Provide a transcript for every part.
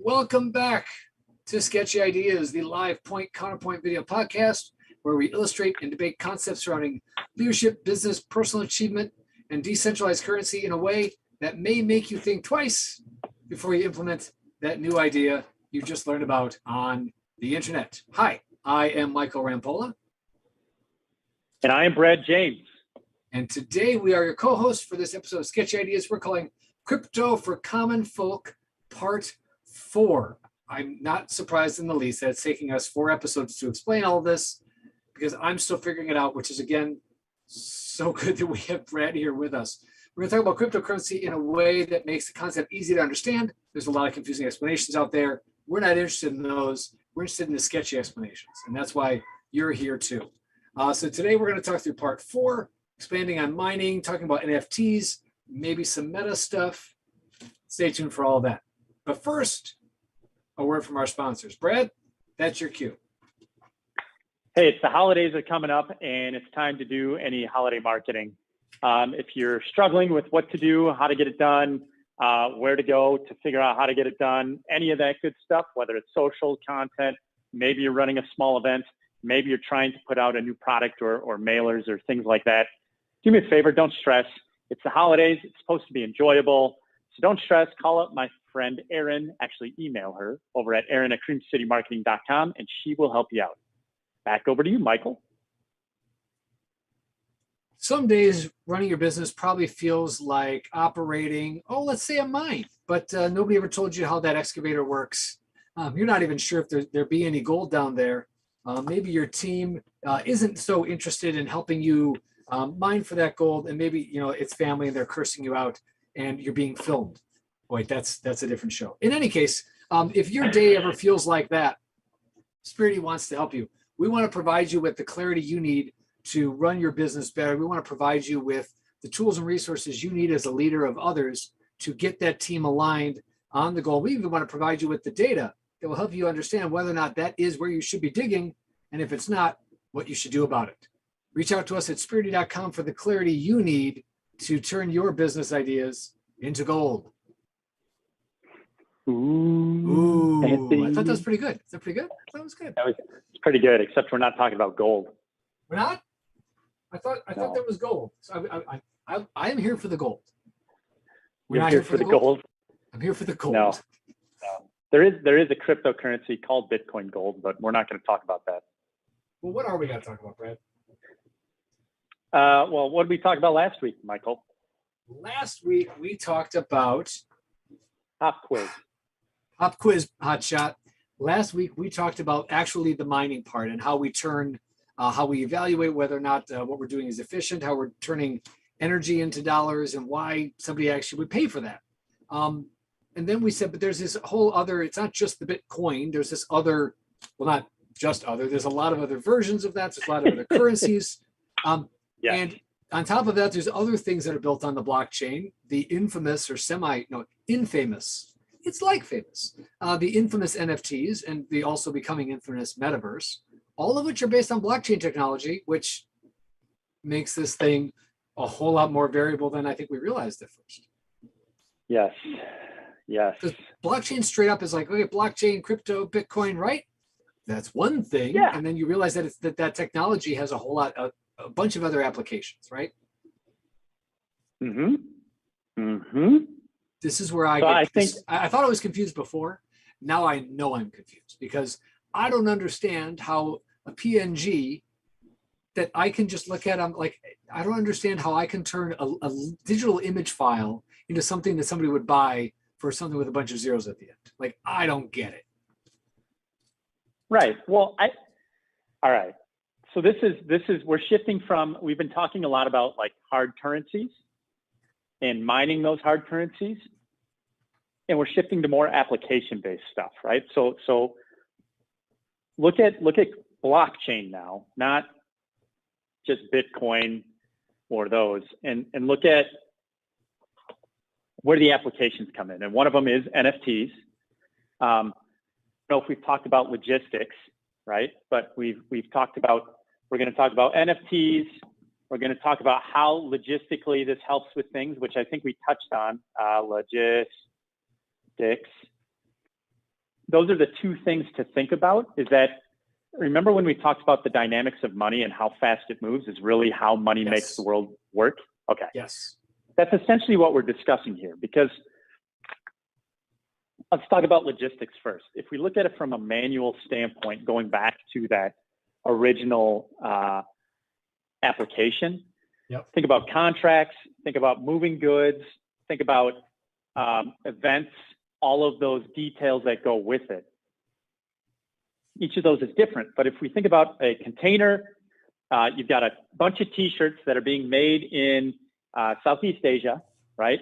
Welcome back to Sketchy Ideas, the live point counterpoint video podcast where we illustrate and debate concepts surrounding leadership, business, personal achievement, and decentralized currency in a way that may make you think twice before you implement that new idea you just learned about on the internet. Hi, I am Michael Rampolla. And I am Brad James. And today we are your co-hosts for this episode of Sketchy Ideas we're calling Crypto for Common Folk Part 4. I'm not surprised in the least that it's taking us 4 episodes to explain all of this because I'm still figuring it out, which is, again, so good that we have Brad here with us. We're going to talk about cryptocurrency in a way that makes the concept easy to understand. There's a lot of confusing explanations out there. We're not interested in those. We're interested in the sketchy explanations, and that's why you're here too. So today we're going to talk through Part 4, expanding on mining, talking about NFTs, maybe some meta stuff. Stay tuned for all of that. But first, a word from our sponsors. Brad, that's your cue. Hey, it's the holidays are coming up and it's time to do any holiday marketing. If you're struggling with what to do, how to get it done, where to go to figure out how to get it done, any of that good stuff, whether it's social content, maybe you're running a small event, maybe you're trying to put out a new product or mailers or things like that, do me a favor, don't stress. It's the holidays. It's supposed to be enjoyable. So don't stress. Call up my friend Erin. Actually, email her over at erin@creamcitymarketing.com, and she will help you out. Back over to you, Michael. Some days running your business probably feels like operating, let's say a mine, but nobody ever told you how that excavator works. You're not even sure if there be any gold down there. Maybe your team isn't so interested in helping you mine for that gold, and maybe it's family and they're cursing you out and you're being filmed. Wait, that's a different show. In any case, if your day ever feels like that, Spirity wants to help you. We want to provide you with the clarity you need to run your business better. We want to provide you with the tools and resources you need as a leader of others to get that team aligned on the goal. We even want to provide you with the data that will help you understand whether or not that is where you should be digging, and if it's not, what you should do about it. Reach out to us at spirity.com for the clarity you need to turn your business ideas into gold. Ooh. I thought that was pretty good. Is that pretty good? I thought it was good. It's pretty good, except we're not talking about gold. We're not? I thought that was gold. So I am here for the gold. You're not here for the gold? I'm here for the gold. No. There is a cryptocurrency called Bitcoin Gold, but we're not going to talk about that. Well, what are we going to talk about, Brad? Well, what did we talk about last week, Michael? Last week we talked about Pop quiz, hot shot. Last week we talked about actually the mining part and how we how we evaluate whether or not what we're doing is efficient, how we're turning energy into dollars, and why somebody actually would pay for that. And then we said, but there's this whole other, it's not just the Bitcoin, there's this other, well, not just other, there's a lot of other versions of that. There's a lot of other currencies. Yeah. And on top of that, there's other things that are built on the blockchain, the infamous or infamous, it's like famous, the infamous NFTs and the also becoming infamous metaverse, all of which are based on blockchain technology, which makes this thing a whole lot more variable than I think we realized at first. Yes. Because blockchain straight up is like, okay, blockchain, crypto, Bitcoin, right? That's one thing. Yeah. And then you realize that that technology has a whole lot, a bunch of other applications, right? This is where I thought I was confused before. Now I know I'm confused because I don't understand how a PNG that I can just look at. I don't understand how I can turn a digital image file into something that somebody would buy for something with a bunch of zeros at the end. Like, I don't get it. Right. Well, all right. So this is, we're shifting from, we've been talking a lot about like hard currencies and mining those hard currencies. And we're shifting to more application-based stuff, right? So look at blockchain now, not just Bitcoin or those, and look at where the applications come in. And one of them is NFTs. I don't know if we've talked about logistics, right? But we're going to talk about NFTs. We're going to talk about how logistically this helps with things, which I think we touched on, logistics. those are the two things to think about. Is that, remember when we talked about the dynamics of money and how fast it moves is really how money makes the world work? Okay. Yes. That's essentially what we're discussing here, because let's talk about logistics first. If we look at it from a manual standpoint, going back to that original application, think about contracts, think about moving goods, think about events, all of those details that go with it. Each of those is different, but if we think about a container, you've got a bunch of t-shirts that are being made in Southeast Asia, right?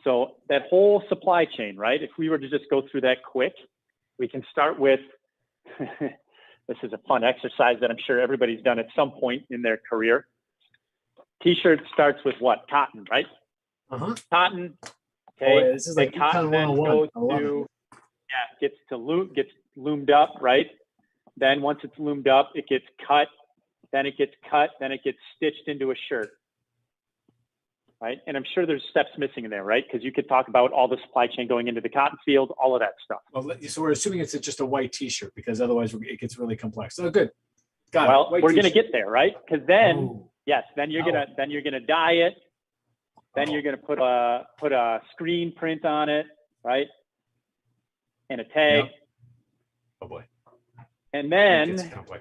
So that whole supply chain, right? If we were to just go through that quick, we can start with, this is a fun exercise that I'm sure everybody's done at some point in their career. T-shirt starts with what? Cotton, right? Cotton. Okay. Oh, yeah, this is like cotton then goes to, gets loomed up, right? Then once it's loomed up, it gets cut, then it gets stitched into a shirt, right? And I'm sure there's steps missing in there, right? Because you could talk about all the supply chain going into the cotton field, all of that stuff. Well, so we're assuming it's just a white t-shirt, because otherwise it gets really complex. So good. Got well, it. We're going to get there, right? Because then, then you're gonna dye it. Then you're going to put a screen print on it, right? And a tag. Yep. Oh boy. And then,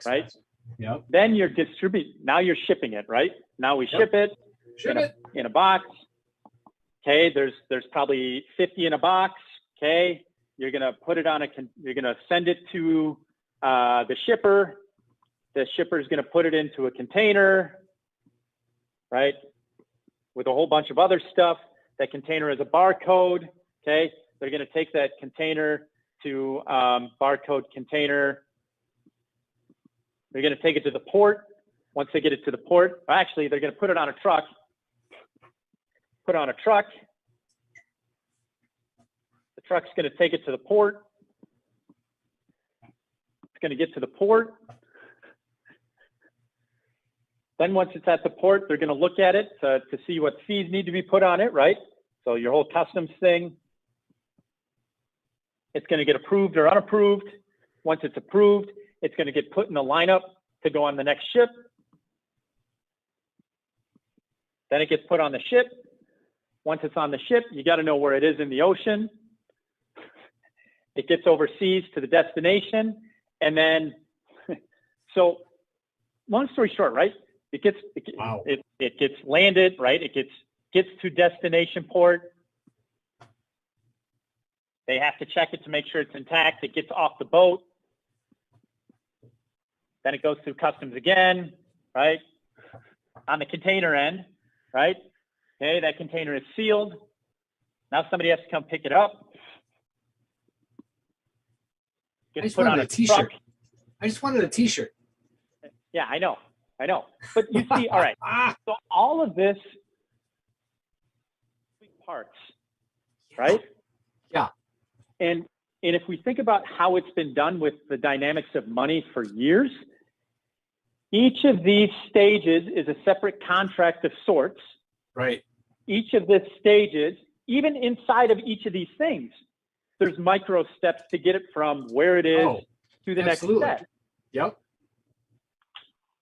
right? Yep. Then you're now you're shipping it, right? Now we ship it in a box. Okay, there's probably 50 in a box. Okay, you're gonna put it on you're gonna send it to the shipper. The shipper is gonna put it into a container, right? With a whole bunch of other stuff. That container has a barcode. Okay, they're gonna take that container to barcode container. They're going to take it to the port. Once they get it to the port, actually, they're going to put it on a truck. The truck's going to take it to the port. It's going to get to the port. Then once it's at the port, they're going to look at it to see what fees need to be put on it, right? So your whole customs thing. It's going to get approved or unapproved. Once it's approved, it's going to get put in the lineup to go on the next ship. Then it gets put on the ship. Once it's on the ship, you got to know where it is in the ocean. It gets overseas to the destination. And then, so long story short, right? It gets landed, right? It gets to destination port. They have to check it to make sure it's intact. It gets off the boat. Then it goes through customs again, right? On the container end, right? Okay, that container is sealed. Now somebody has to come pick it up. Gets put on a t-shirt. I just wanted a t-shirt. Yeah, I know. But you see, all right. So all of this parts, right? Yeah. And if we think about how it's been done with the dynamics of money for years, each of these stages is a separate contract of sorts. Right. Each of the stages, even inside of each of these things, there's micro steps to get it from where it is to the next step. Yep.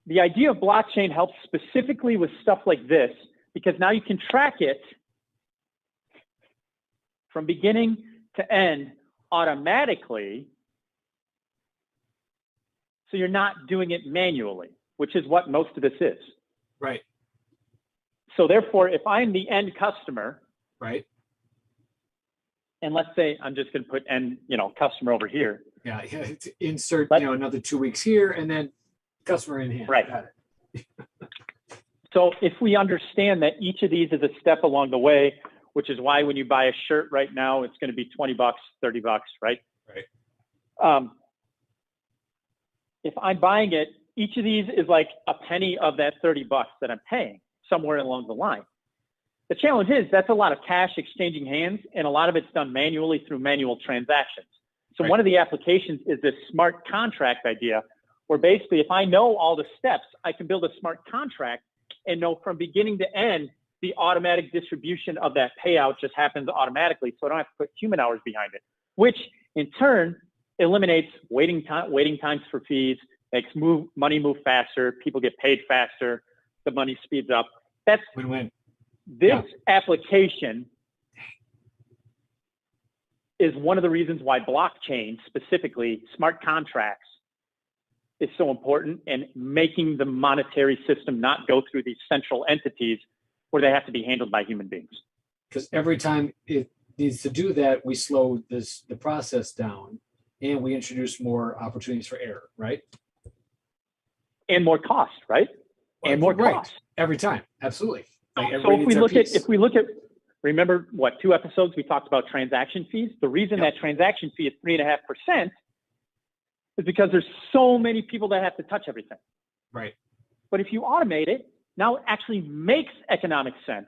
The idea of blockchain helps specifically with stuff like this, because now you can track it from beginning to end automatically, so you're not doing it manually, which is what most of this is. Right. So therefore, if I'm the end customer, right, and let's say I'm just going to put end, customer over here. Yeah, insert, another 2 weeks here, and then customer in hand. Right. Got it. So if we understand that each of these is a step along the way, which is why when you buy a shirt right now, it's going to be $20, $30, right? Right. If I'm buying it, each of these is like a penny of that $30 that I'm paying somewhere along the line. The challenge is that's a lot of cash exchanging hands, and a lot of it's done manually through manual transactions. So one of the applications is this smart contract idea, where basically if I know all the steps, I can build a smart contract and know from beginning to end, the automatic distribution of that payout just happens automatically. So I don't have to put human hours behind it, which in turn eliminates waiting times for fees, makes money move faster, people get paid faster, the money speeds up. That's win-win. This application is one of the reasons why blockchain, specifically smart contracts, is so important, and making the monetary system not go through these central entities where they have to be handled by human beings. Because every time it needs to do that, we slow the process down, and we introduce more opportunities for error, right? And more cost, right? And more cost every time. Absolutely. Like so if we look at, remember what, 2 episodes we talked about transaction fees? The reason that transaction fee is 3.5% is because there's so many people that have to touch everything. Right. But if you automate it, now it actually makes economic sense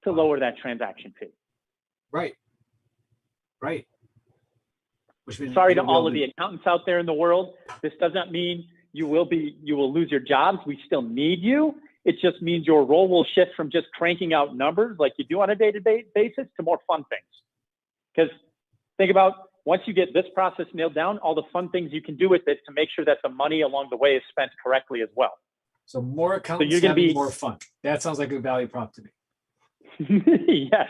to lower that transaction fee. Right. Right. Which means sorry to all of the accountants out there in the world. This does not mean you will lose your jobs. We still need you. It just means your role will shift from just cranking out numbers like you do on a day-to-day basis to more fun things. Because think about, once you get this process nailed down, all the fun things you can do with it to make sure that the money along the way is spent correctly as well. So more accountants, so you're having more fun. That sounds like a value prop to me. Yes.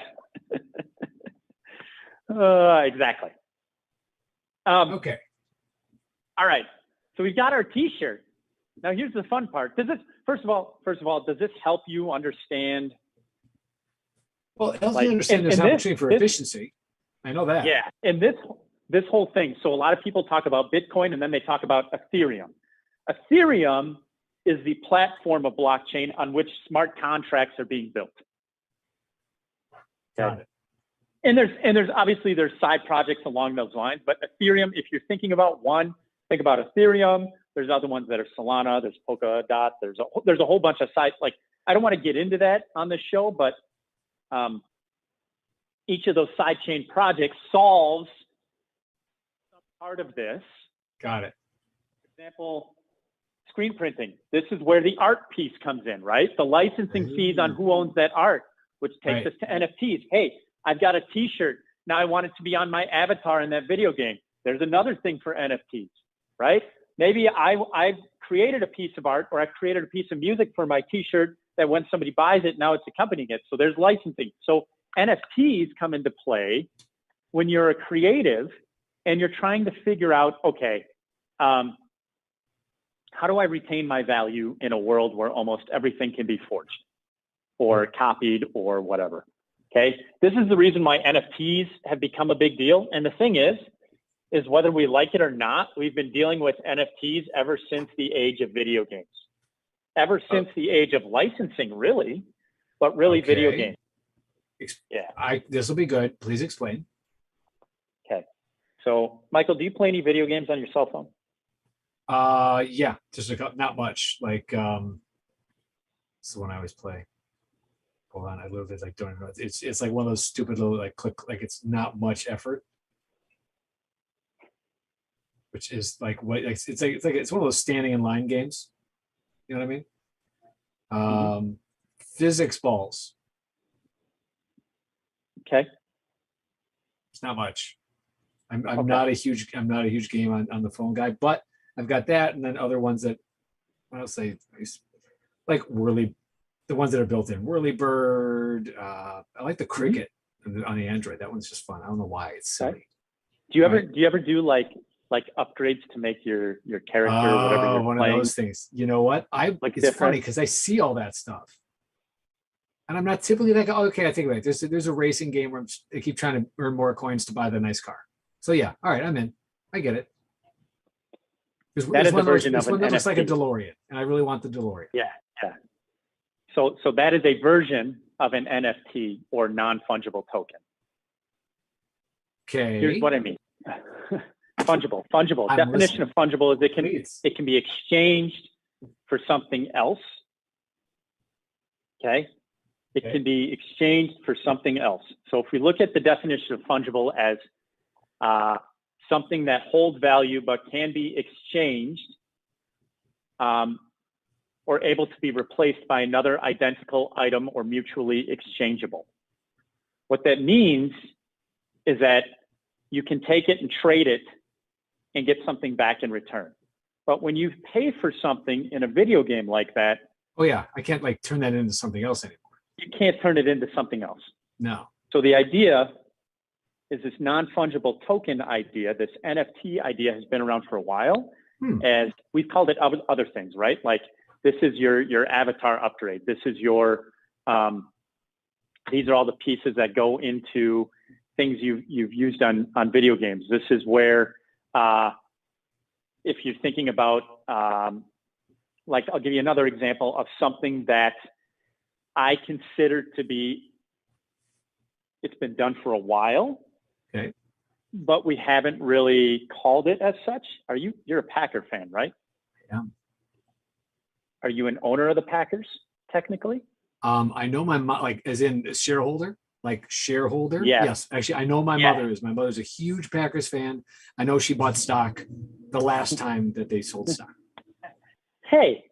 Exactly. Okay. All right. So we've got our T-shirt. Now here's the fun part. Does this, first of all, does this help you understand? Well, it helps me understand there's an opportunity for efficiency. I know that. Yeah. And this whole thing. So a lot of people talk about Bitcoin, and then they talk about Ethereum. Ethereum is the platform of blockchain on which smart contracts are being built. Got it. And there's obviously side projects along those lines, but Ethereum, if you're thinking about one, think about Ethereum. There's other ones that are Solana, there's Polkadot, there's a whole bunch of sites. Like, I don't want to get into that on the show, but each of those sidechain projects solves some part of this. Got it. For example, screen printing. This is where the art piece comes in, right? The licensing fees on who owns that art, which takes us to NFTs. Hey, I've got a T-shirt. Now I want it to be on my avatar in that video game. There's another thing for NFTs, right? Maybe I've created a piece of art, or I've created a piece of music for my T-shirt that when somebody buys it, now it's accompanying it. So there's licensing. So NFTs come into play when you're a creative and you're trying to figure out, okay, how do I retain my value in a world where almost everything can be forged or copied or whatever? Okay, this is the reason why NFTs have become a big deal. And the thing is whether we like it or not, we've been dealing with NFTs ever since the age of video games, ever since the age of licensing, really, but really video games. Yeah, this will be good. Please explain. Okay, so Michael, do you play any video games on your cell phone? Yeah, just not much. Like, it's the one I always play. Hold on, I literally don't even know. It's like one of those stupid little click, like it's not much effort. Which is like what it's one of those standing in line games. You know what I mean? Physics balls. Okay. It's not much. I'm not a huge game on the phone guy, but I've got that, and then other ones that I'll say like the ones that are built in. Whirlybird. I like the Cricket on the Android. That one's just fun. I don't know why. It's silly. Okay. Do you ever do like upgrades to make your character whatever you're one playing? Of those things. You know what? It's funny because I see all that stuff, and I'm not typically like, oh, okay, I think about it. There's a racing game where I keep trying to earn more coins to buy the nice car. So yeah, all right, I'm in. I get it. That is a version of an NFT. It looks like a DeLorean, and I really want the DeLorean. Yeah. So that is a version of an NFT or non-fungible token. Okay. Here's what I mean. Fungible. Definition of fungible is it can be exchanged for something else. Okay. It can be exchanged for something else. So if we look at the definition of fungible as something that holds value but can be exchanged or able to be replaced by another identical item or mutually exchangeable. What that means is that you can take it and trade it and get something back in return. But when you pay for something in a video game like that, Oh yeah, I can't like turn that into something else anymore. you can't turn it into something else. No. So the idea is this non-fungible token idea, this NFT idea has been around for a while, as we've called it other things, right? Like this is your avatar upgrade. This is your, these are all the pieces that go into things you've used on video games. This is where, if you're thinking about, like, I'll give you another example of something that I consider to be, it's been done for a while, Okay. but we haven't really called it as such. You're a Packer fan, right? Yeah. Are you an owner of the Packers, technically? I know my mom, like as in shareholder, like shareholder. Yeah. Yes, actually, I know my mother is. My mother's a huge Packers fan. I know she bought stock the last time that they sold stock. Hey,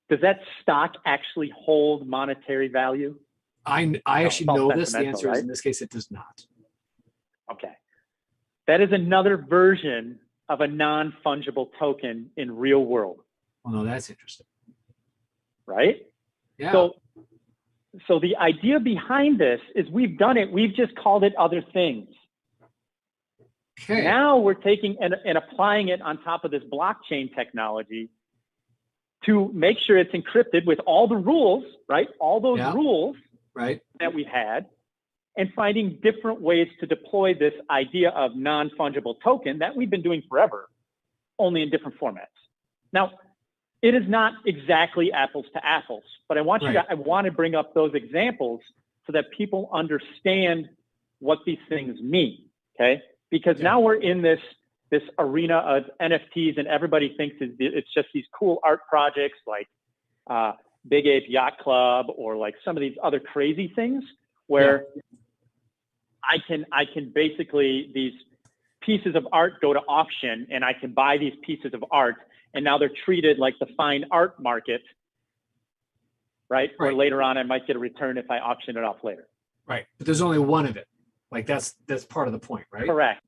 does that stock actually hold monetary value? I actually all know this. The sentimental, answer is right? in this case, it does not. Okay. That is another version of a non-fungible token in real world, Well, no, that's interesting. right? Yeah. So the idea behind this is we've done it. We've just called it other things. Okay. Now we're taking and applying it on top of this blockchain technology to make sure it's encrypted with all the rules, right? All those rules right. that we've had, and finding different ways to deploy this idea of non-fungible token that we've been doing forever, only in different formats. Now, it is not exactly apples to apples, but I want to bring up those examples so that people understand what these things mean, okay? Because now we're in this arena of NFTs, and everybody thinks it's just these cool art projects like Big Ape Yacht Club or like some of these other crazy things where I can basically, these pieces of art go to auction and I can buy these pieces of art, and now they're treated like the fine art market, right? Where later on I might get a return if I auction it off later. Right. But there's only one of it. Like that's part of the point, right? Correct.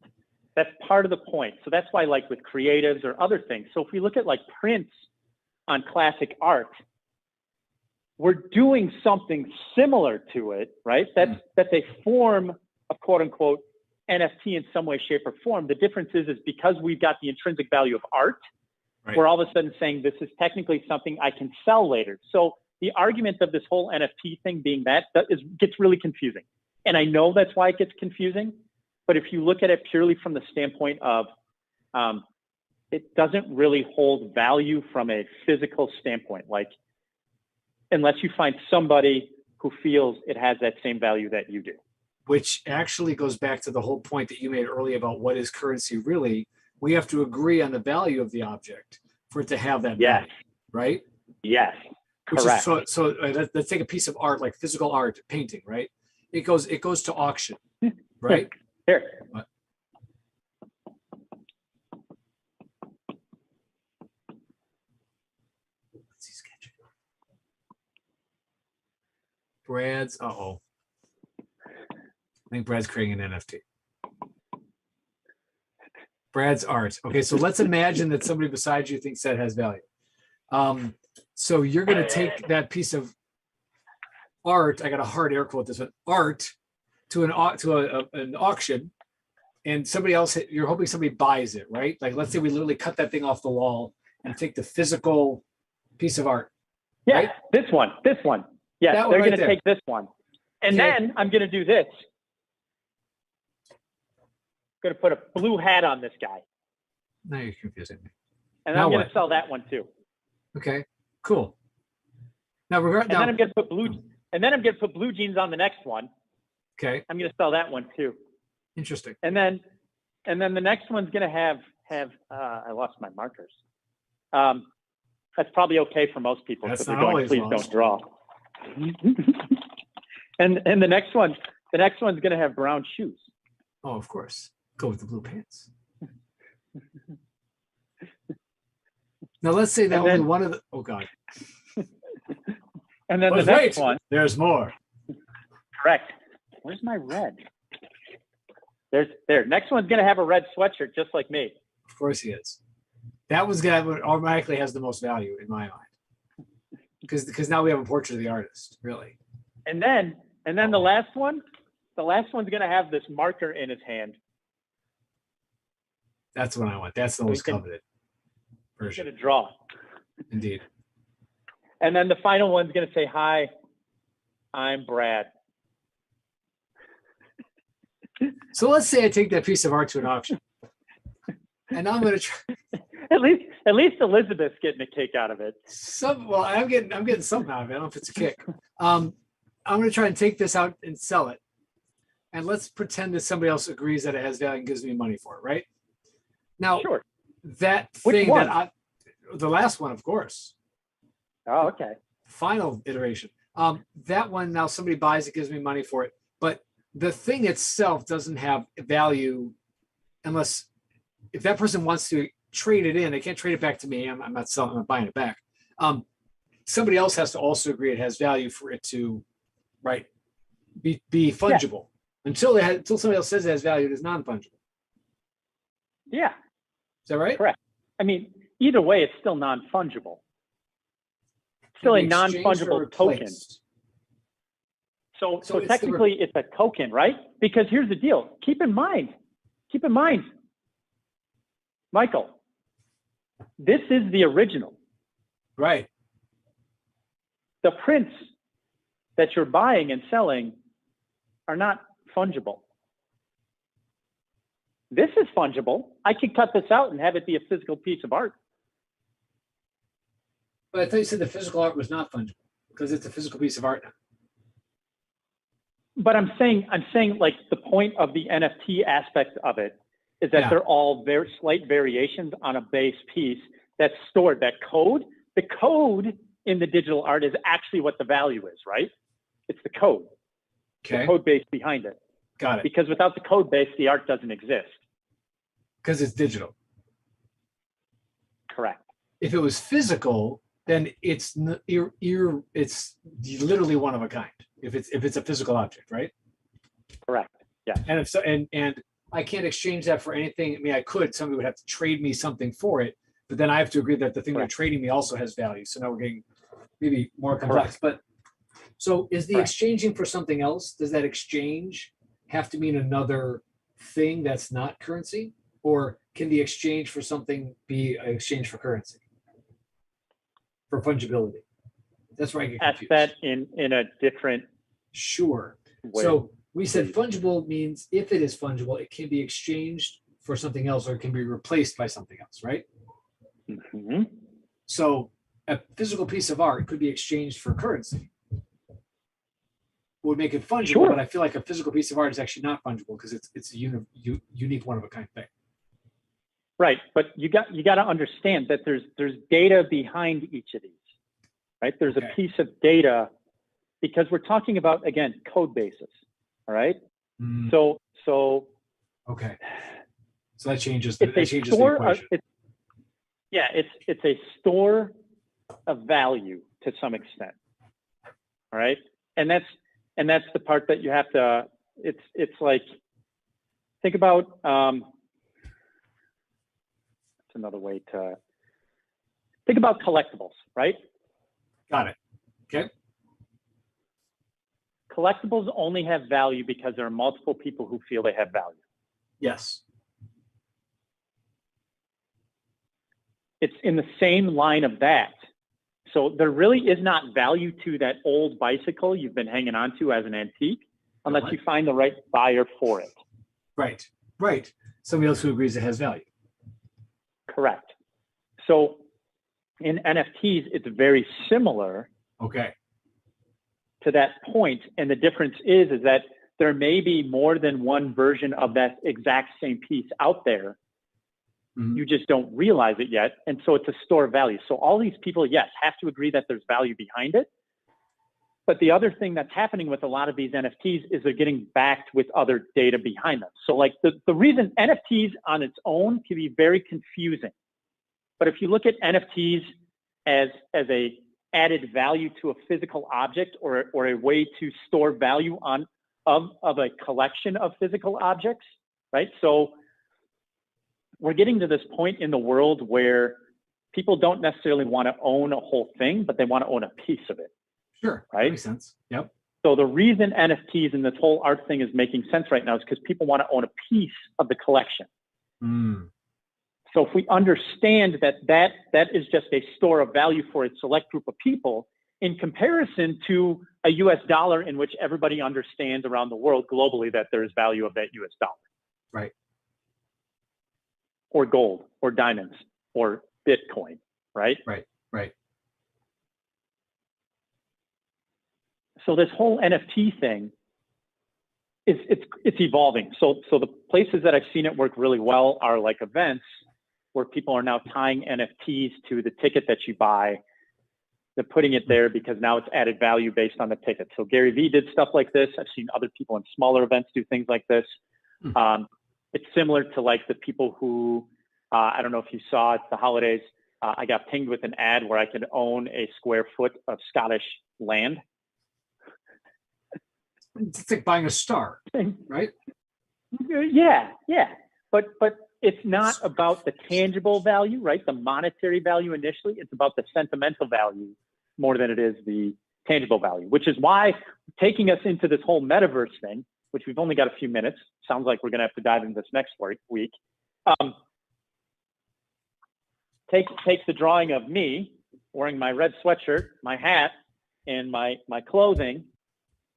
That's part of the point. So that's why, like with creatives or other things. So if we look at like prints on classic art, we're doing something similar to it, right? That's a form of quote unquote NFT in some way, shape, or form. The difference is because we've got the intrinsic value of art, we're all of a sudden saying this is technically something I can sell later. So the argument of this whole NFT thing being gets really confusing. And I know that's why it gets confusing. But if you look at it purely from the standpoint of it doesn't really hold value from a physical standpoint, like unless you find somebody who feels it has that same value that you do. Which actually goes back to the whole point that you made earlier about what is currency really. We have to agree on the value of the object for it to have that value, right? Yes, correct. Let's take a piece of art, like physical art, painting, right? It goes to auction, right? Here. What? Let's see, Sketchy. Brad's, I think Brad's creating an NFT. Brad's art. Okay, so let's imagine that somebody beside you thinks that has value. So you're going to take that piece of art, I got a hard air quote this one, art, to an auction, and somebody else, you're hoping somebody buys it, right? Like let's say we literally cut that thing off the wall and take the physical piece of art. Yeah, right? this one. Yes, they're going to take this one. And then I'm going to do this. I'm going to put a blue hat on this guy. Now you're confusing me. And I'm going to sell that one too. Okay, cool. Now then I'm going to put blue. And then I'm going to put blue jeans on the next one. Okay. I'm going to sell that one too. Interesting. And then the next one's going to have I lost my markers. That's probably okay for most people. That's they're not always please lost. Don't draw. and the next one's going to have brown shoes. Oh, of course. Go with the blue pants. Now let's say that only one of the. Oh God. And then the next one. There's more. Correct. Where's my red? There. Next one's going to have a red sweatshirt, just like me. Of Of course he is. That was gonna automatically has the most value in my mind. Because now we have a portrait of the artist, really. And then the last one's gonna have this marker in his hand. That's what I want. That's the most coveted He's version. gonna draw. Indeed. And then the final one's gonna say, "Hi, I'm Brad." So let's say I take that piece of art to an auction, and I'm going to try At least Elizabeth's getting a kick out of it. well, I'm getting something out of it. I don't know if it's a kick. I'm going to try and take this out and sell it, and let's pretend that somebody else agrees that it has value and gives me money for it, right? Now, Sure. that Which thing one? the last one, of course, Oh, okay. final iteration. That one now somebody buys it, gives me money for it, but the thing itself doesn't have value unless if that person wants to trade it in, they can't trade it back to me. I'm not selling, I'm not buying it back. Somebody else has to also agree it has value for it to, right, be fungible. Yeah. Until somebody else says it has value, it is non-fungible. Yeah. Is that right? Correct. I mean, either way, it's still non-fungible. Still a non-fungible token. So technically it's a token, right? Because here's the deal. Keep in mind, Michael, this is the original. Right. The prints that you're buying and selling are not fungible. This is fungible. I could cut this out and have it be a physical piece of art. But I thought you said the physical art was not fungible because it's a physical piece of art now. But I'm saying like the point of the NFT aspect of it is that they're all very slight variations on a base piece that's stored. That code, the code in the digital art is actually what the value is, right? It's the code, the code base behind it. Got it. Because without the code base, the art doesn't exist. Because it's digital. Correct. If it was physical, then it's literally one of a kind. If it's a physical object, right? Correct. Yeah. And if so, and I can't exchange that for anything. I mean, I could. Somebody would have to trade me something for it, but then I have to agree that the thing they're trading me also has value. So now we're getting maybe more complex. But so is the exchanging for something else? Does that exchange have to mean another thing that's not currency, or can the exchange for something be an exchange for currency? For fungibility. That's where I get confused. Ask that in a different way. So we said fungible means if it is fungible, it can be exchanged for something else or it can be replaced by something else, right? Mm-hmm. So a physical piece of art could be exchanged for currency. Would make it fungible, but I feel like a physical piece of art is actually not fungible because it's a unique one of a kind thing. Right, but you got to understand that there's data behind each of these, right? There's a piece of data because we're talking about, again, code bases, all right? So okay, so that changes the equation. It's a store of value to some extent, all right? And that's the part that you have to. It's like think about. Another way to think about collectibles, right? Got it. Okay. Collectibles only have value because there are multiple people who feel they have value. Yes. It's in the same line of that. So there really is not value to that old bicycle you've been hanging on to as an antique unless you find the right buyer for it. Right. Right. Somebody else who agrees it has value. Correct. So in NFTs, it's very similar to that point. And the difference is that there may be more than one version of that exact same piece out there. Mm-hmm. You just don't realize it yet. And so it's a store of value. So all these people, yes, have to agree that there's value behind it. But the other thing that's happening with a lot of these NFTs is they're getting backed with other data behind them. So like the reason NFTs on its own can be very confusing. But if you look at NFTs as a added value to a physical object or a way to store value of a collection of physical objects, right? So we're getting to this point in the world where people don't necessarily want to own a whole thing, but they want to own a piece of it. Sure. Right? Makes sense. Yep. So the reason NFTs and this whole art thing is making sense right now is because people want to own a piece of the collection. Mm. So if we understand that is just a store of value for a select group of people in comparison to a US dollar in which everybody understands around the world globally that there is value of that US dollar. Right. Or gold or diamonds or Bitcoin, right? Right. Right. So this whole NFT thing it's evolving. So the places that I've seen it work really well are like events where people are now tying NFTs to the ticket that you buy. They're putting it there because now it's added value based on the ticket. So Gary Vee did stuff like this. I've seen other people in smaller events do things like this. It's similar to like the people who, I don't know if you saw at the holidays, I got pinged with an ad where I could own a square foot of Scottish land. It's like buying a star, right? Yeah. But it's not about the tangible value, right? The monetary value initially. It's about the sentimental value more than it is the tangible value, which is why taking us into this whole metaverse thing, which we've only got a few minutes, sounds like we're going to have to dive into this next week. Takes the drawing of me wearing my red sweatshirt, my hat, and my clothing,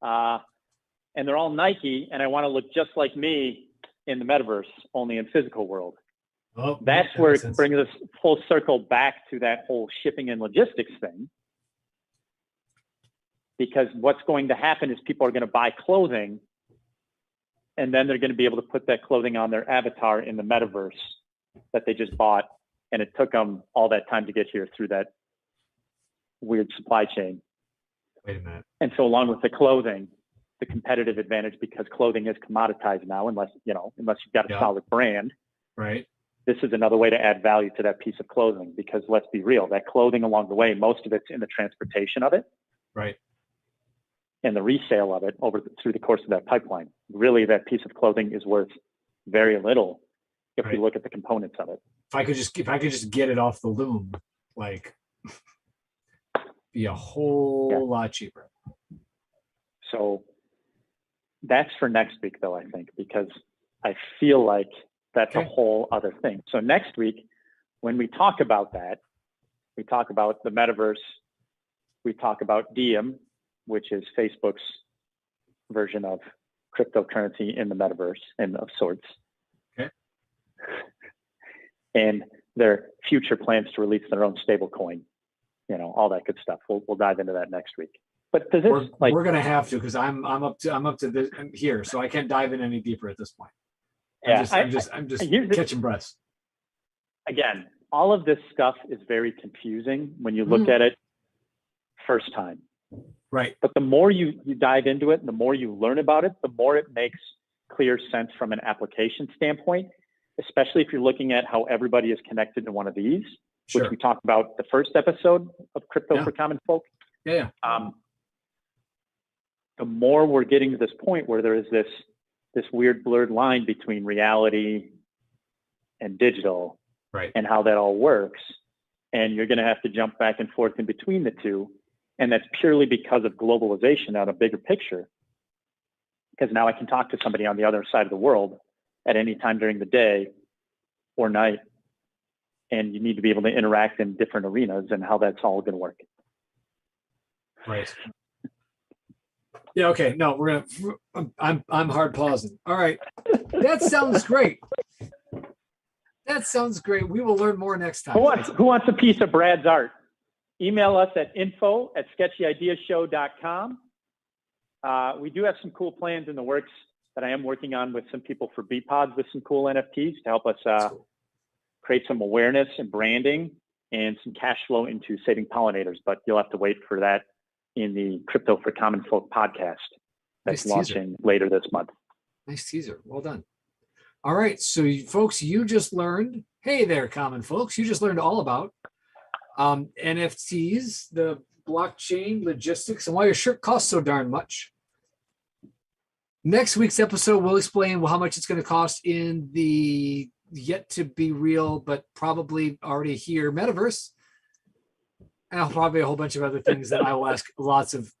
and they're all Nike, and I want to look just like me in the metaverse, only in physical world. Oh, that's where it brings us full circle back to that whole shipping and logistics thing. Because what's going to happen is people are going to buy clothing, and then they're going to be able to put that clothing on their avatar in the metaverse that they just bought. And it took them all that time to get here through that weird supply chain. Wait a minute. And so along with the clothing, the competitive advantage, because clothing is commoditized now, unless you've got a solid brand. Right. This is another way to add value to that piece of clothing, because let's be real, that clothing along the way, most of it's in the transportation of it. Right. And the resale of it through the course of that pipeline. Really, that piece of clothing is worth very little if we look at the components of it. If I could just get it off the loom, like, be a whole lot cheaper. So that's for next week, though, I think, because I feel like that's a whole other thing. So next week, when we talk about that, we talk about the metaverse, we talk about Diem, which is Facebook's version of cryptocurrency in the metaverse and of sorts. Okay. And their future plans to release their own stable coin, all that good stuff. We'll dive into that next week. But does this we're gonna have to, because I'm up to this here, so I can't dive in any deeper at this point. I'm just catching breaths. Again, all of this stuff is very confusing when you look at it first time. Right. But the more you dive into it and the more you learn about it, the more it makes clear sense from an application standpoint, especially if you're looking at how everybody is connected to one of these, which we talked about the first episode of Crypto for Common Folk. Yeah. The more we're getting to this point where there is this weird blurred line between reality and digital, right, and how that all works. And you're going to have to jump back and forth in between the two. And that's purely because of globalization on a bigger picture. Because now I can talk to somebody on the other side of the world at any time during the day or night. And you need to be able to interact in different arenas and how that's all going to work. Right. Yeah. Okay. No, I'm hard pausing. All right. That sounds great. That sounds great. We will learn more next time. Who wants a piece of Brad's art? Email us at info@sketchyideashow.com. We do have some cool plans in the works that I am working on with some people for BPods with some cool NFTs to help us create some awareness and branding and some cash flow into saving pollinators. But you'll have to wait for that in the Crypto for Common Folk podcast that's launching later this month. Nice teaser. Well done. All right. So folks, you just learned, hey there, common folks, you just learned all about NFTs, the blockchain logistics, and why your shirt costs so darn much. Next week's episode, we'll explain how much it's going to cost in the yet to be real, but probably already here, metaverse. And I'll probably a whole bunch of other things that I will ask lots of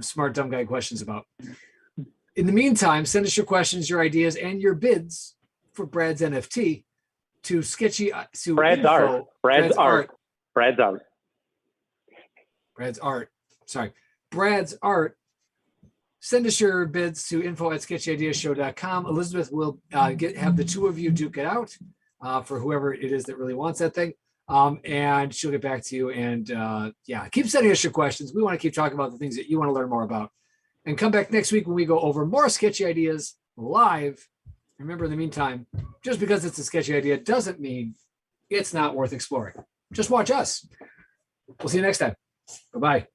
smart dumb guy questions about. In the meantime, send us your questions, your ideas, and your bids for Brad's NFT to Sketchy to Brad's art. Brad's art. Brad's art. Brad's art. Sorry. Brad's art. Send us your bids to info@sketchyideashow.com. Elizabeth will have the two of you duke it out for whoever it is that really wants that thing. And she'll get back to you. And yeah, keep sending us your questions. We want to keep talking about the things that you want to learn more about. And come back next week when we go over more sketchy ideas live. Remember, in the meantime, just because it's a sketchy idea doesn't mean it's not worth exploring. Just watch us. We'll see you next time. Bye-bye.